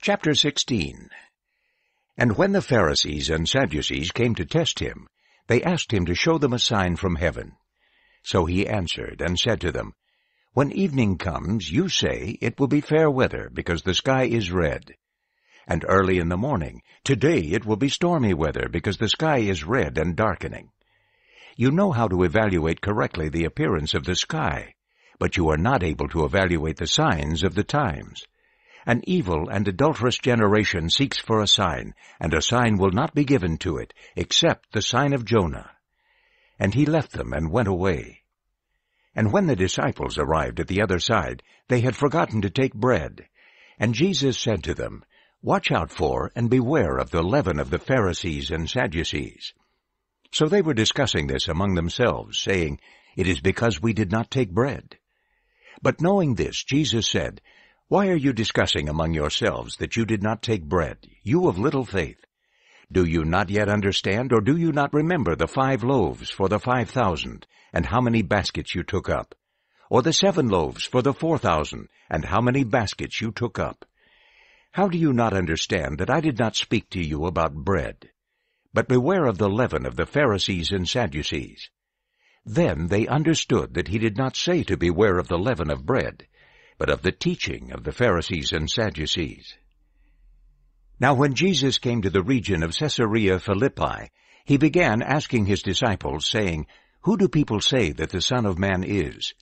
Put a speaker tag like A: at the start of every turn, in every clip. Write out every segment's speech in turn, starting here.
A: Chapter 16. And when the Pharisees and Sadducees came to test him, they asked him to show them a sign from heaven. So he answered and said to them, When evening comes, you say, It will be fair weather, because the sky is red. And early in the morning, Today it will be stormy weather, because the sky is red and darkening. You know how to evaluate correctly the appearance of the sky, but you are not able to evaluate the signs of the times. An evil and adulterous generation seeks for a sign, and a sign will not be given to it, except the sign of Jonah. And he left them and went away. And when the disciples arrived at the other side, they had forgotten to take bread. And Jesus said to them, Watch out for and beware of the leaven of the Pharisees and Sadducees. So they were discussing this among themselves, saying, It is because we did not take bread. But knowing this, Jesus said, Why are you discussing among yourselves that you did not take bread, you of little faith? Do you not yet understand, or do you not remember the 5 loaves for the 5,000, and how many baskets you took up? Or the 7 loaves for the 4,000, and how many baskets you took up? How do you not understand that I did not speak to you about bread? But beware of the leaven of the Pharisees and Sadducees. Then they understood that he did not say to beware of the leaven of bread, but of the teaching of the Pharisees and Sadducees. Now when Jesus came to the region of Caesarea Philippi, he began asking his disciples, saying, Who do people say that the Son of Man is?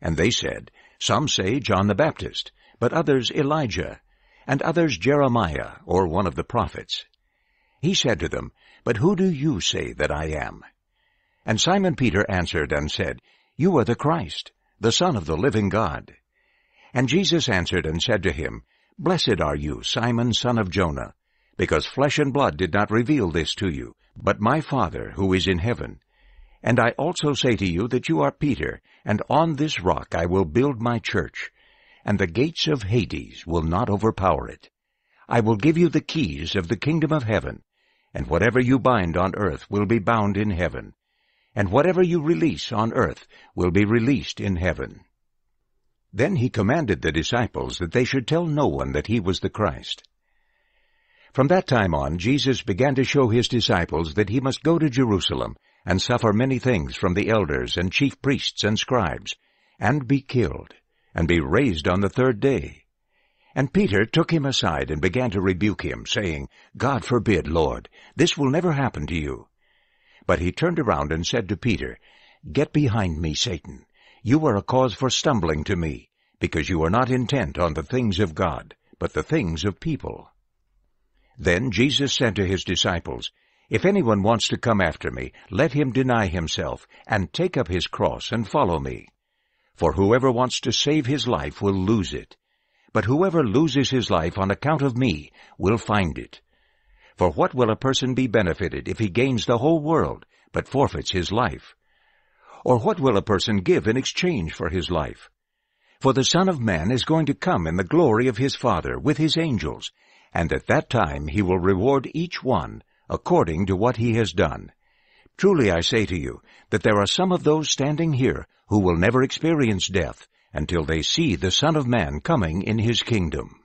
A: And they said, Some say John the Baptist, but others Elijah, and others Jeremiah, or one of the prophets. He said to them, But who do you say that I am? And Simon Peter answered and said, You are the Christ, the Son of the living God. And Jesus answered and said to him, Blessed are you, Simon, son of Jonah, because flesh and blood did not reveal this to you, but my Father who is in heaven. And I also say to you that you are Peter, and on this rock I will build my church, and the gates of Hades will not overpower it. I will give you the keys of the kingdom of heaven, and whatever you bind on earth will be bound in heaven, and whatever you release on earth will be released in heaven. Then he commanded the disciples that they should tell no one that he was the Christ. From that time on, Jesus began to show his disciples that he must go to Jerusalem and suffer many things from the elders and chief priests and scribes, and be killed, and be raised on the 3rd day. And Peter took him aside and began to rebuke him, saying, God forbid, Lord, this will never happen to you. But he turned around and said to Peter, Get behind me, Satan. You are a cause for stumbling to me, because you are not intent on the things of God, but the things of people. Then Jesus said to his disciples, If anyone wants to come after me, let him deny himself, and take up his cross and follow me. For whoever wants to save his life will lose it, but whoever loses his life on account of me will find it. For what will a person be benefited if he gains the whole world, but forfeits his life? Or what will a person give in exchange for his life? For the Son of Man is going to come in the glory of his Father with his angels, and at that time he will reward each one according to what he has done. Truly I say to you, that there are some of those standing here who will never experience death until they see the Son of Man coming in his kingdom.